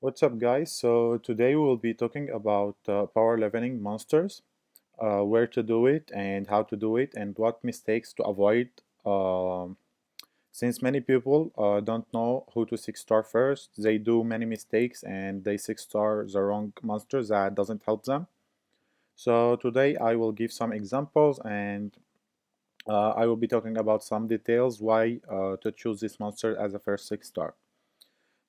What's up, guys? So today we will be talking about power leveling monsters, where to do it and how to do it, and what mistakes to avoid. Um, since many people don't know who to 6-star first, they do many mistakes and they 6-star the wrong monsters that doesn't help them. So today I will give some examples and I will be talking about some details why to choose this monster as a first 6-star.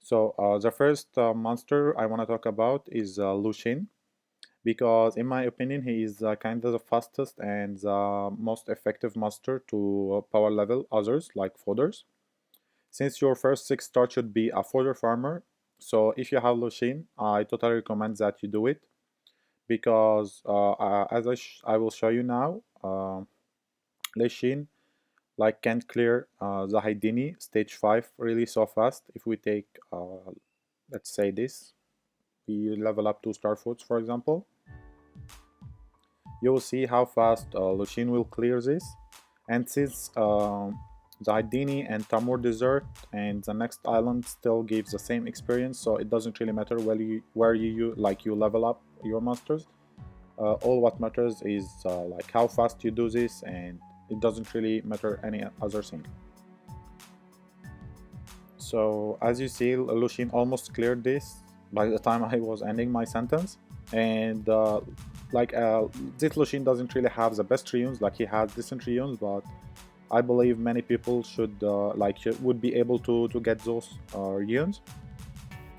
So the first monster I want to talk about is Lushen, because in my opinion he is kind of the fastest and the most effective monster to power level others like fodders. Since your first 6-star should be a fodder farmer, so if you have Lushen, I totally recommend that you do it because as I will show you now, Lushen like can't clear the Hydeni stage 5 really so fast. If we take let's say this, we level up 2-star foods for example, you will see how fast Lushen will clear this. And since the Hydeni and Tamor desert and the next island still gives the same experience, so it doesn't really matter where you level up your monsters. All what matters is like how fast you do this, and it doesn't really matter any other thing. So as you see, Lushen almost cleared this by the time I was ending my sentence, and this Lushen doesn't really have the best reunions. Like, he has decent reunions, but I believe many people would be able to get those reunions.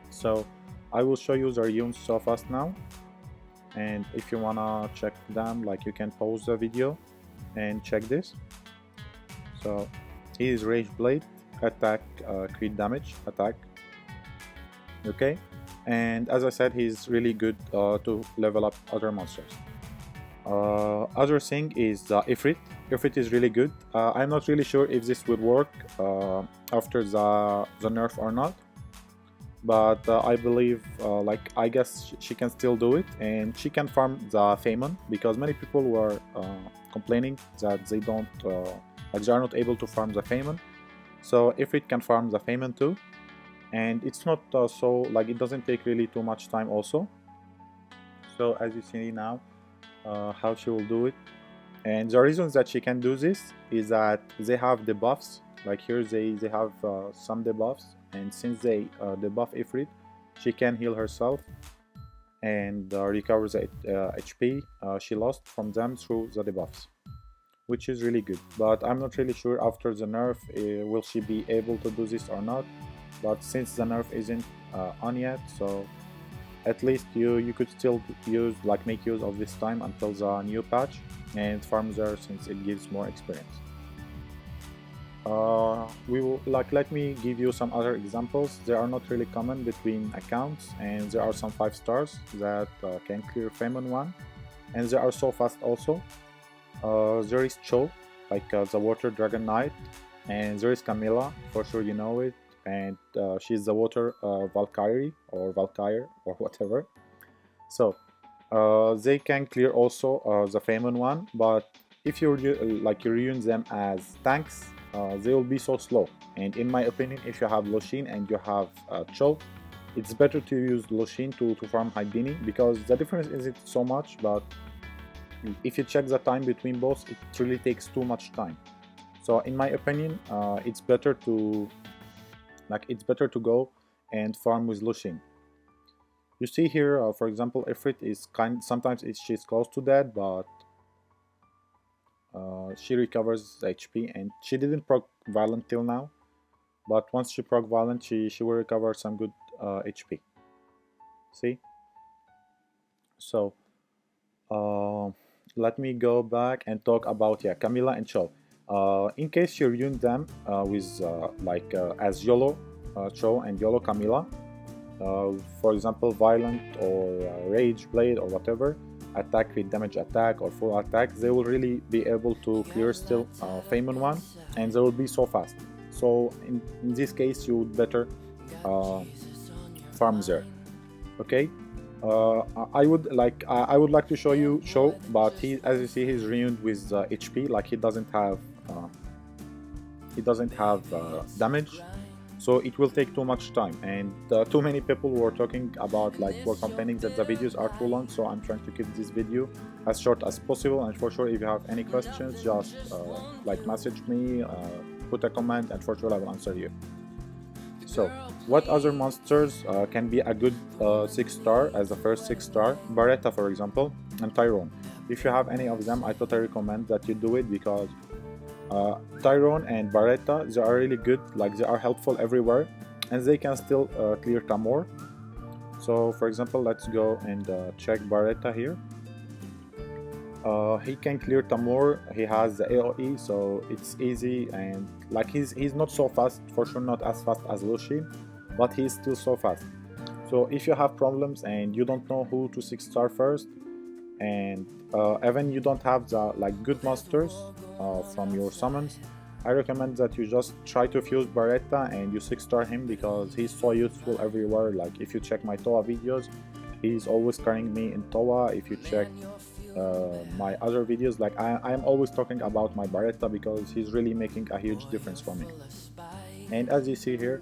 So I will show you the reunions so fast now, and if you wanna check them, like, you can pause the video and check this. So he is Rage Blade, attack, crit damage, attack. Okay, and as I said, he's really good to level up other monsters. Other thing is Ifrit. Ifrit is really good. I'm not really sure if this will work after the nerf or not, but I believe, I guess she can still do it, and she can farm the Faimon, because many people were complaining that they don't, they are not able to farm the Faimon. So Ifrit can farm the Faimon too, and it's not it doesn't take really too much time also. So as you see now, how she will do it. And the reasons that she can do this is that they have debuffs. Like here they have some debuffs, and since they debuff Ifrit, she can heal herself and recover the HP she lost from them through the debuffs, which is really good. But I'm not really sure after the nerf will she be able to do this or not. But since the nerf isn't on yet, so at least you could still make use of this time until the new patch and farm there, since it gives more experience. Let me give you some other examples. They are not really common between accounts, and there are some 5 stars that can clear Faimon 1, and they are so fast also. There is Cho, the Water Dragon Knight, and there is Camilla, for sure you know it, and she's the Water Valkyrie or Valkyrie or whatever. So they can clear also the Faimon 1, but if you reuse them as tanks, they will be so slow. And in my opinion, if you have Lushen and you have Cho, it's better to use Lushen to farm Hydeni, because the difference isn't so much, but if you check the time between both, it really takes too much time. So in my opinion, it's better to go and farm with Lushen. You see here, for example, Ifrit is sometimes she's close to dead, but she recovers HP, and she didn't proc Violent till now, but once she proc Violent, she will recover some good HP. See? So let me go back and talk about Camilla and Cho. In case you reunion them with as YOLO Cho and YOLO Camilla, for example Violent or Rage Blade or whatever, attack, crit damage attack or full attack, they will really be able to clear still Faimon 1, and they will be so fast. So in this case you would better farm there. Okay, I would like to show you Cho, but as you see, he's reunited with HP. Like, he doesn't have damage, so it will take too much time, and too many people were talking about, like, were complaining that the videos are too long, so I'm trying to keep this video as short as possible. And for sure, if you have any questions, just like message me, put a comment, and for sure I will answer you. So what other monsters can be a good 6-star as the first 6-star? Baretta, for example, and Tyrone. If you have any of them, I totally recommend that you do it, because Tyrone and Baretta, they are really good, like they are helpful everywhere, and they can still clear Tamor. So for example, let's go and check Baretta here. He can clear Tamor, he has the AoE, so it's easy, and like he's not so fast, for sure not as fast as Lushen, but he's still so fast. So if you have problems and you don't know who to 6-star first, and even you don't have the like good monsters from your summons, I recommend that you just try to fuse Baretta and you 6-star him, because he's so useful everywhere. Like if you check my Toa videos, he's always carrying me in Toa. If you check my other videos, like I'm always talking about my Baretta, because he's really making a huge difference for me. And as you see here,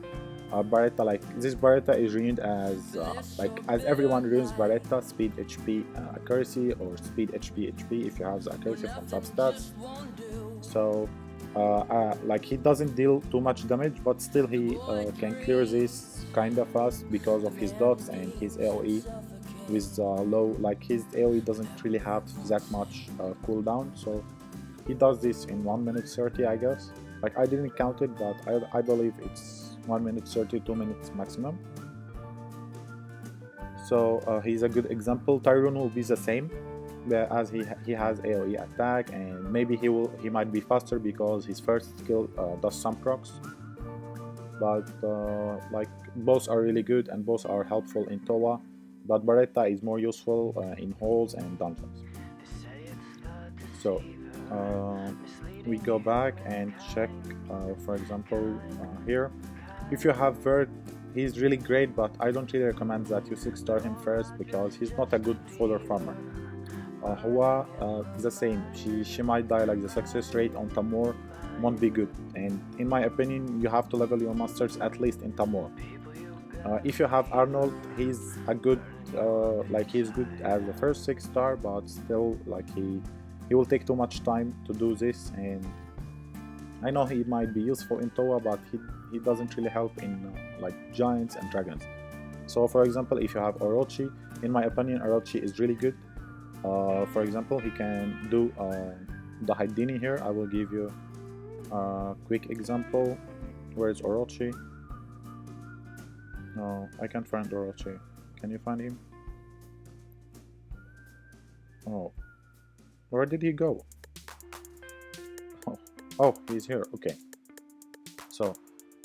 Baretta, like this Baretta is ruined as like as everyone ruins Baretta, speed, HP, accuracy, or speed, HP if you have the accuracy from substats. So like he doesn't deal too much damage, but still he can clear this kinda fast because of his dots and his AoE with low, like his AoE doesn't really have that much cooldown, so he does this in 1 minute 30, I guess. Like I didn't count it, but I believe it's 1 minute 30, 2 minutes maximum. So he's a good example. Tyrone will be the same, as he has AoE attack, and maybe he might be faster because his first skill does some procs. But like both are really good and both are helpful in Toa. But Baretta is more useful in halls and dungeons. So we go back and check, for example, here. If you have Vert, he's really great, but I don't really recommend that you 6-star him first, because he's not a good fodder farmer. Hua, the same. She might die, like the success rate on Tamor won't be good, and in my opinion you have to level your monsters at least in Tamor. If you have Arnold, he's a good like he's good as the first 6-star, but still like he will take too much time to do this, and I know he might be useful in Toa, but he doesn't really help in like giants and dragons. So for example, if you have Orochi, in my opinion Orochi is really good. For example, he can do the Hydeni here. I will give you a quick example. Where is Orochi? No, I can't find Orochi. Can you find him? Oh, where did he go? Oh, he's here. Okay. So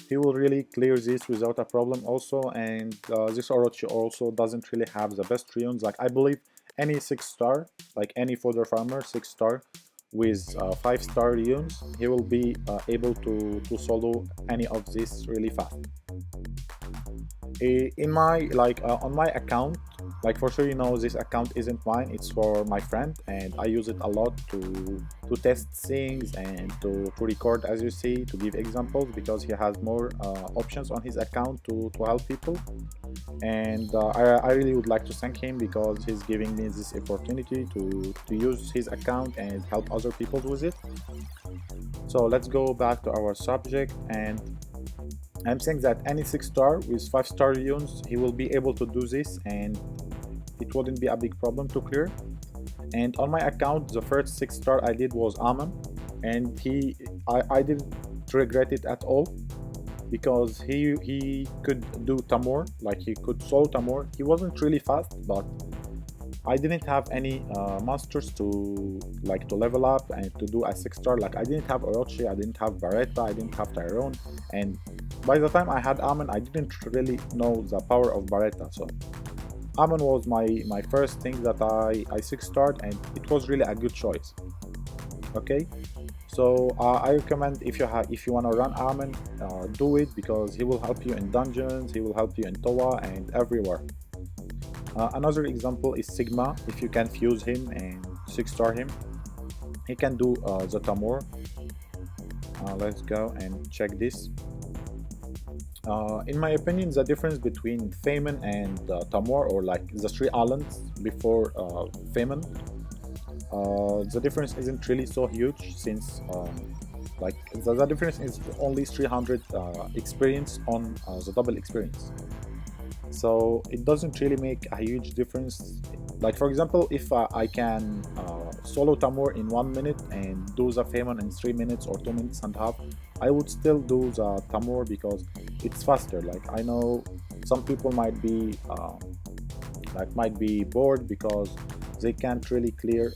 he will really clear this without a problem also, and this Orochi also doesn't really have the best runes. Like I believe any 6-star, like any fodder farmer 6-star with 5-star runes, he will be able to solo any of this really fast. In my on my account, like for sure you know this account isn't mine, it's for my friend, and I use it a lot to test things and to record, as you see, to give examples, because he has more options on his account to help people. And I really would like to thank him, because he's giving me this opportunity to use his account and help other people with it. So let's go back to our subject, and I'm saying that any 6-star with 5-star runes, he will be able to do this, and it wouldn't be a big problem to clear. And on my account, the first 6-star I did was Amon, and I didn't regret it at all, because he could do Tamor, like he could solo Tamor. He wasn't really fast, but I didn't have any monsters to level up and to do a 6-star. Like I didn't have Orochi, I didn't have Baretta, I didn't have Tyrone, and by the time I had Amon, I didn't really know the power of Baretta. So Amon was my first thing that I 6-starred, and it was really a good choice. Okay, so I recommend, if you want to run Amon, do it, because he will help you in dungeons, he will help you in Toa and everywhere. Another example is Sigma. If you can fuse him and 6-star him, he can do the Tamor. Let's go and check this. In my opinion, the difference between Faimon and Tamor, or like the three islands before Faimon, the difference isn't really so huge since like the difference is only 300 experience on the double experience. So it doesn't really make a huge difference. Like for example, if I can solo Tamor in 1 minute and do the Faimon in 3 minutes or 2 minutes and a half, I would still do the Tamor because it's faster. Like I know some people might be bored because they can't really clear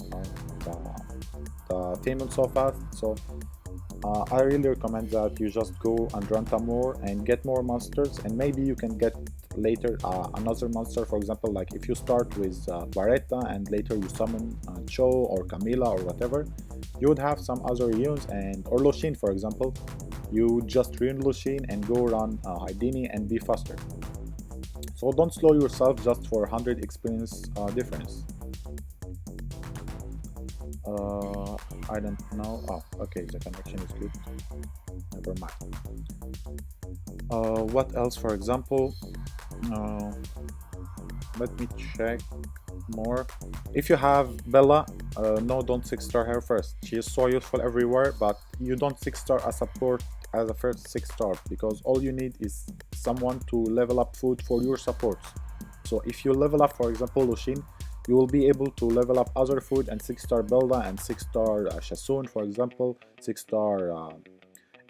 the Faimon so fast. So I really recommend that you just go and run Tamor and get more monsters, and maybe you can get later another monster. For example, like if you start with Baretta and later you summon Cho or Camila or whatever, you would have some other runes, and or Lushen for example, you just rune Lushen and go run Hydeni and be faster. So don't slow yourself just for 100 experience difference. I don't know. Oh, okay, the connection is good. Never mind. What else? For example, let me check more. If you have Bella, no, don't 6-star her first. She is so useful everywhere, but you don't 6-star a support as a first 6-star because all you need is someone to level up food for your supports. So if you level up, for example, Lushen, you will be able to level up other food and 6-star Belda and 6-star Shasun, for example, 6-star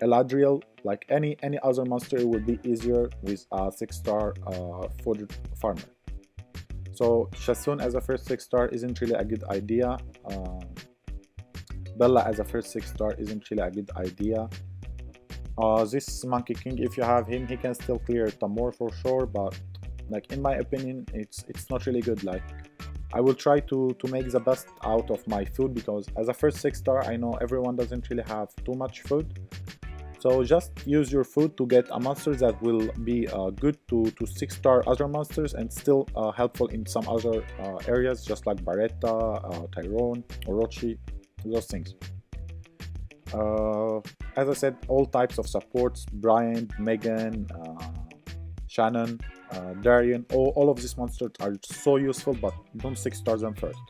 Eladriel. Like any other monster, it will be easier with a 6-star food farmer. So Shasun as a first 6-star isn't really a good idea. Bella as a first 6-star isn't really a good idea. This Monkey King, if you have him, he can still clear Tamor for sure, but like in my opinion, it's not really good. Like I will try to make the best out of my food because as a first 6-star, I know everyone doesn't really have too much food. So just use your food to get a monster that will be good to 6-star other monsters and still helpful in some other areas, just like Baretta, Tyrone, Orochi, those things. As I said, all types of supports, Brian, Megan, Shannon, Darian, all of these monsters are so useful, but don't 6-star them first.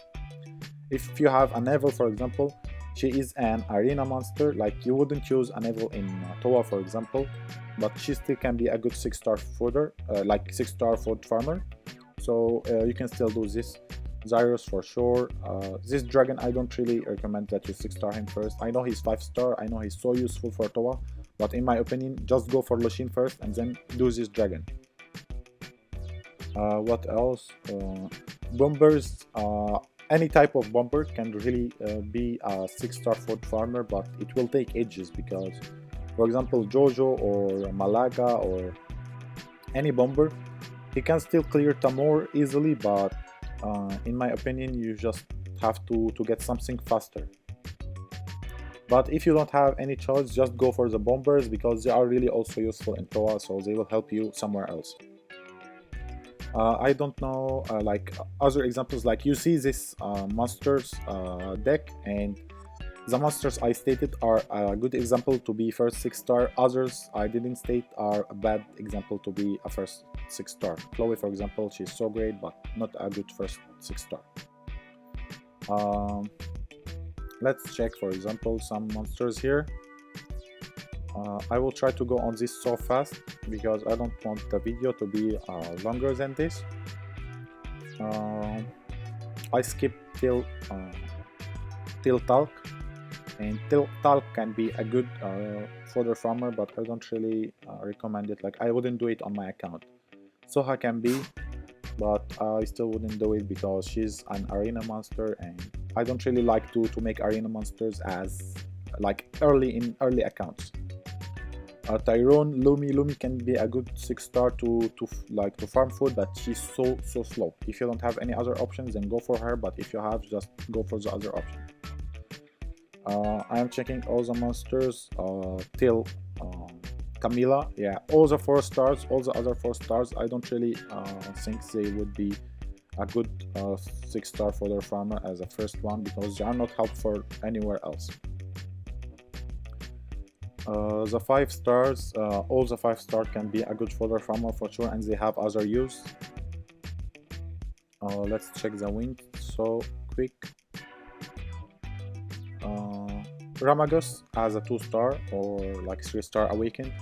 If you have an Evil, for example, she is an arena monster. Like you wouldn't use an Evil in Toa, for example, but she still can be a good 6-star fooder, like 6-star food farmer. So you can still do this. Zyrus for sure. This dragon, I don't really recommend that you 6-star him first. I know he's 5-star, I know he's so useful for Toa, but in my opinion, just go for Lushen first and then do this dragon. What else? Bombers. Any type of bomber can really be a 6-star food farmer, but it will take ages because, for example, Jojo or Malaga or any bomber, he can still clear Tamor easily, but in my opinion, you just have to get something faster. But if you don't have any choice, just go for the bombers because they are really also useful in Toa, so they will help you somewhere else. I don't know, like other examples, like you see this monsters deck, and the monsters I stated are a good example to be first 6-star. Others I didn't state are a bad example to be a first 6-star. Chloe, for example, she's so great, but not a good first 6-star. Let's check, for example, some monsters here. I will try to go on this so fast because I don't want the video to be longer than this. I skip till Talc, and Talc can be a good fodder farmer, but I don't really recommend it. Like I wouldn't do it on my account. Soha can be, but I still wouldn't do it because she's an arena monster, and I don't really like to make arena monsters as like early accounts. Tyrone, Lumi can be a good 6-star to farm food, but she's so slow. If you don't have any other options, then go for her, but if you have, just go for the other option. I am checking all the monsters till Camila. Yeah, all the 4-stars, all the other 4-stars, I don't really think they would be a good 6-star for their farmer as a first one because they are not helpful anywhere else. The 5 stars, all the 5 stars can be a good fodder farmer for sure, and they have other use. Let's check the wing so quick. Ramagus has a 2 star or like 3 star awakened.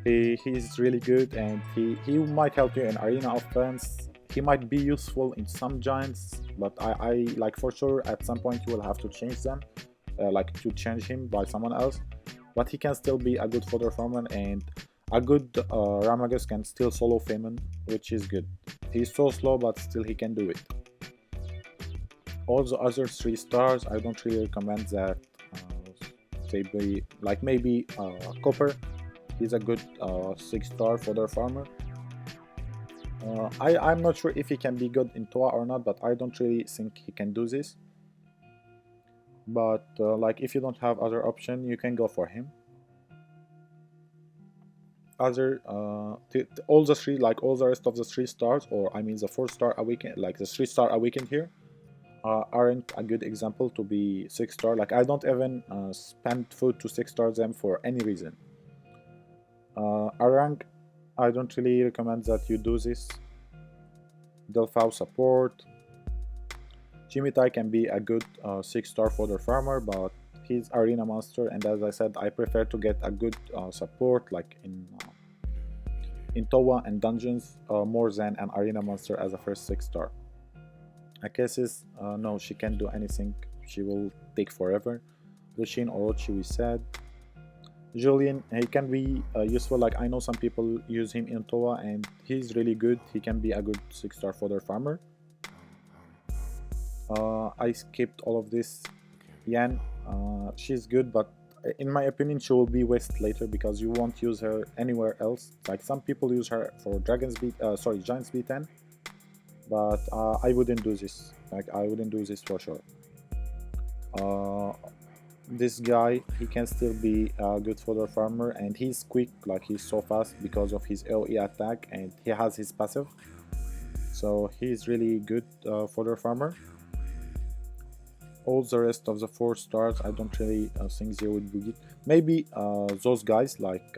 He's really good, and he might help you in arena offense. He might be useful in some giants, but I like for sure at some point you will have to change them, like to change him by someone else. But he can still be a good fodder farmer, and a good Ramagus can still solo Faimon, which is good. He's so slow, but still he can do it. All the other 3 stars, I don't really recommend that they be like maybe Copper. He's a good 6 star fodder farmer. I'm not sure if he can be good in Toa or not, but I don't really think he can do this. But like if you don't have other option, you can go for him. Other all the 3, like all the rest of the 3 stars, or I mean the 4 star awakened, like the 3 star awakened here, aren't a good example to be 6 star. Like I don't even spend food to 6 star them for any reason. Arang, I don't really recommend that you do this. Delphau support. Chimitai can be a good 6 star fodder farmer, but he's arena monster, and as I said, I prefer to get a good support like in Towa and dungeons more than an arena monster as a first 6 star. Akesis, no, she can't do anything. She will take forever. Lushen, Orochi, we said. Julian, he can be useful. Like I know some people use him in Toa, and he's really good. He can be a good 6 star fodder farmer. I skipped all of this. Yan, she's good, but in my opinion she will be waste later because you won't use her anywhere else. Like some people use her for Giants B10, but I wouldn't do this. Like I wouldn't do this for sure. This guy, he can still be a good fodder farmer, and he's quick, like he's so fast because of his AoE attack, and he has his passive, so he's really good fodder farmer. All the rest of the 4 stars, I don't really think they would be good. Maybe those guys like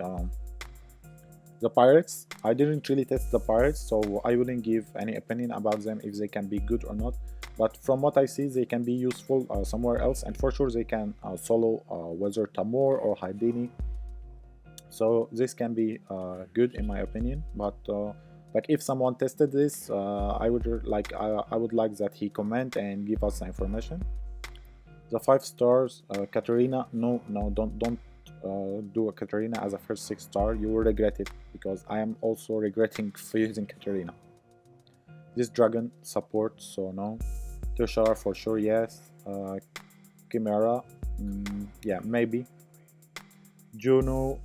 the pirates. I didn't really test the pirates, so I wouldn't give any opinion about them if they can be good or not. But from what I see, they can be useful somewhere else, and for sure they can solo whether Tamor or Hydeni. So this can be good in my opinion. But like if someone tested this, I would like that he comment and give us the information. The 5 stars, Katarina. No, don't do a Katarina as a first 6 star. You will regret it because I am also regretting using Katarina. This dragon support, so no. Tushar for sure, yes. Chimera, yeah, maybe. Juno,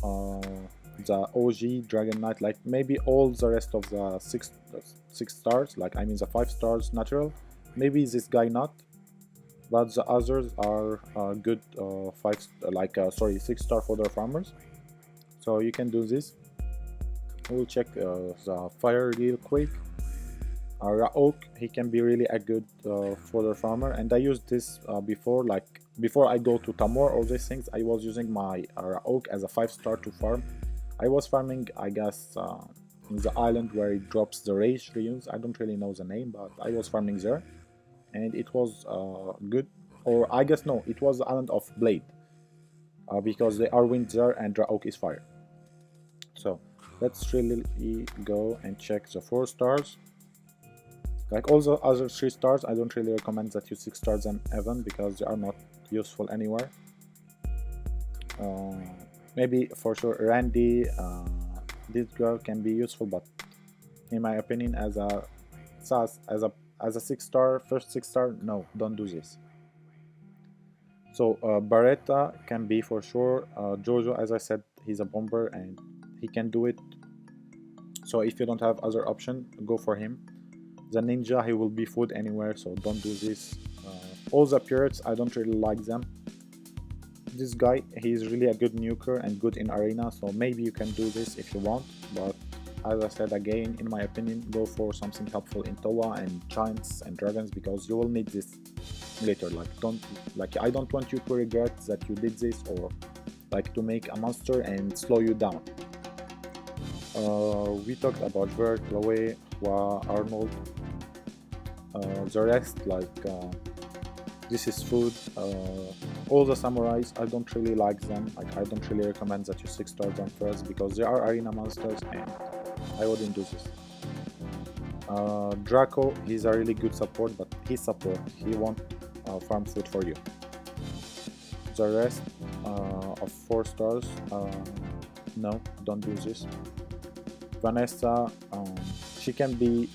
the OG Dragon Knight, like maybe all the rest of the 6 stars, like I mean the 5 stars natural. Maybe this guy not, but the others are good 6 star fodder farmers. So you can do this. We'll check the fire real quick. Raok, he can be really a good fodder farmer, and I used this before. Like before I go to Tamor, all these things, I was using my Raok as a 5 star to farm. I was farming, I guess, in the island where it drops the rage runes. I don't really know the name, but I was farming there, and it was good. Or I guess no, it was the island of Blade, because they are wind there and Raok is fire. So let's really go and check the 4 stars. Like all the other 3 stars, I don't really recommend that you 6 stars them even because they are not useful anywhere. Maybe for sure Randy, this girl can be useful, but in my opinion as a 6 star, first 6 star, no, don't do this. So Baretta can be for sure. Jojo, as I said, he's a bomber and he can do it. So if you don't have other option, go for him. The ninja, he will be food anywhere, so don't do this. All the pirates, I don't really like them. This guy, he's really a good nuker and good in arena, so maybe you can do this if you want, but as I said again, in my opinion, go for something helpful in Toa and giants and dragons because you will need this later. I don't want you to regret that you did this, or like to make a monster and slow you down. We talked about Vert, Chloe, Hua, Arnold. The rest, like this is food. All the samurais, I don't really like them. Like I don't really recommend that you 6-star them first because they are arena monsters and I wouldn't do this. Draco, he's a really good support, but he's support. He won't farm food for you. The rest of 4 stars, no, don't do this. Vanessa, she can be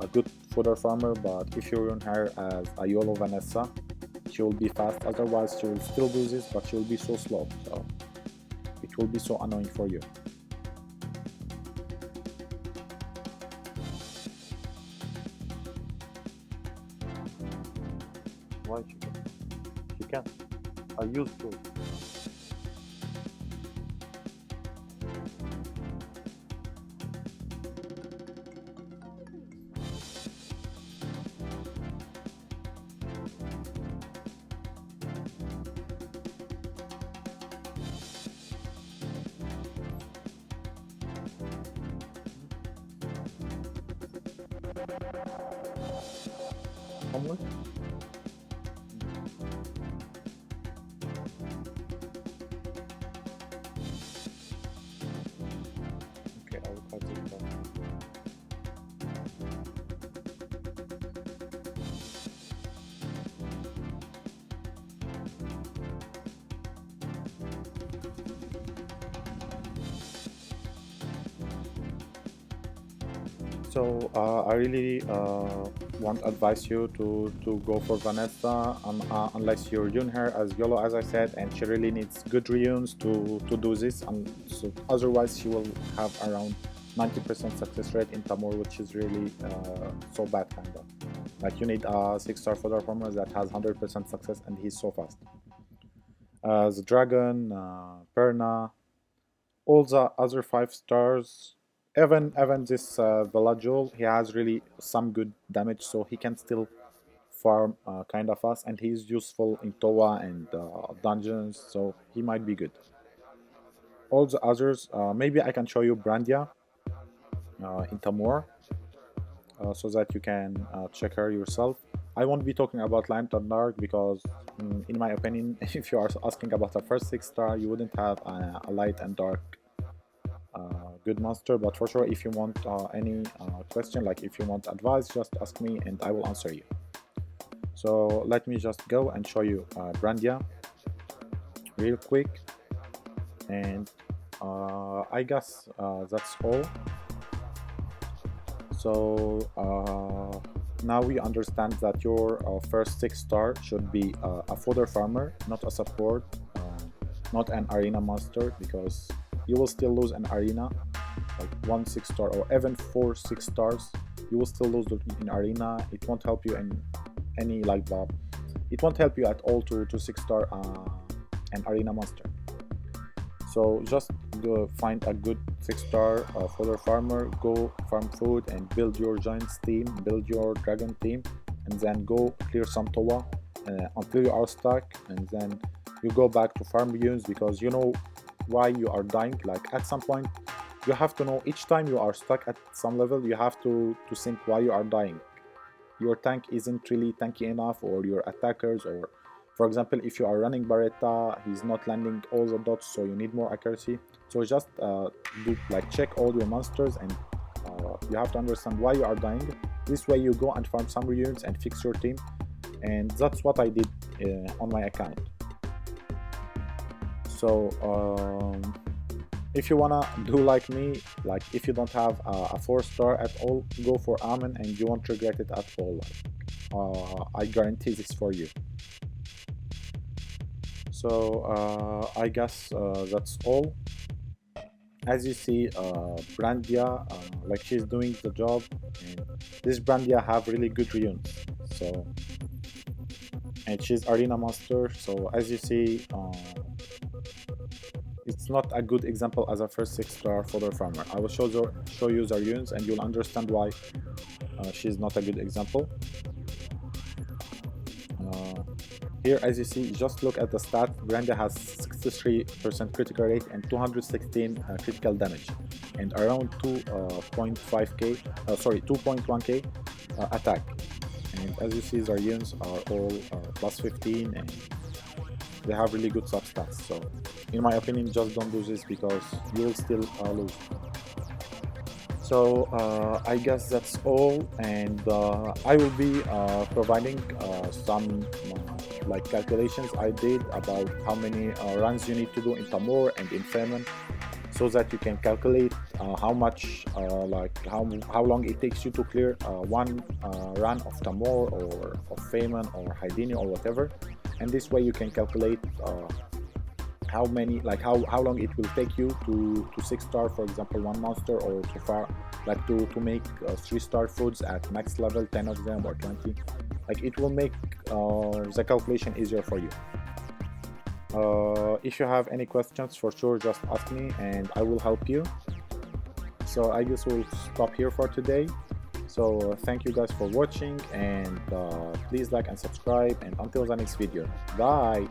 a good fodder farmer, but if you run her as a YOLO Vanessa, she will be fast. Otherwise, she will still do this, but she will be so slow. So it will be so annoying for you. Why she can? She can. I used to. Homeless? Okay, I will cut it down. So I really won't advise you to go for Vanessa unless you reune her as YOLO, as I said, and she really needs good reunes to do this. So otherwise, she will have around 90% success rate in Tamor, which is really so bad, kind of. Like you need a 6-star fodder farmer that has 100% success, and he's so fast. The dragon, Perna, all the other 5 stars. Even this Villagel, he has really some good damage, so he can still farm kind of fast, and he's useful in Towa and dungeons, so he might be good. All the others, maybe I can show you Brandia in Tamor, so that you can check her yourself. I won't be talking about Light and Dark because, in my opinion, if you are asking about a first 6-star, you wouldn't have a Light and Dark good monster. But for sure, if you want any question, like if you want advice, just ask me and I will answer you. So let me just go and show you Brandia real quick, and I guess that's all. So now we understand that your first 6-star should be a fodder farmer, not a support, not an arena monster, because you will still lose an arena, like 1 6-star or even 4 6-stars. You will still lose in arena. It won't help you in any like that. It won't help you at all to 6-star an arena monster. So just go find a good 6-star fodder farmer, go farm food and build your giants team, build your dragon team, and then go clear some Towa until you are stuck, and then you go back to farm units because you know why you are dying. Like at some point you have to know, each time you are stuck at some level, you have to think why you are dying. Your tank isn't really tanky enough, or your attackers, or for example if you are running Baretta, he's not landing all the dots, so you need more accuracy. So just do like check all your monsters, and you have to understand why you are dying. This way you go and farm some units and fix your team, and that's what I did on my account. So if you wanna do like me, like if you don't have a 4-star at all, go for Amen and you won't regret it at all. I guarantee this for you. So I guess that's all. As you see, Brandia, like she's doing the job, and this Brandia have really good reunes. So, and she's arena monster. So as you see, it's not a good example as a first 6-star fodder farmer. I will show you the reunes, and you'll understand why she's not a good example. Here, as you see, just look at the stat. Brandia has 63% critical rate and 216 critical damage, and around 2.5k, 2.1k attack. And as you see, their units are all plus 15, and they have really good substats. So, in my opinion, just don't do this because you will still lose. So I guess that's all, and I will be providing some like calculations I did about how many runs you need to do in Tamor and in Faimon, so that you can calculate how much how long it takes you to clear one run of Tamor or of Faimon or Hydeni or whatever, and this way you can calculate how many, like how long it will take you to 6-star, for example, one monster, or to make 3-star foods at max level, 10 of them or 20. Like it will make the calculation easier for you. If you have any questions, for sure just ask me and I will help you. So I guess we'll stop here for today. So thank you guys for watching, and please like and subscribe, and until the next video, bye.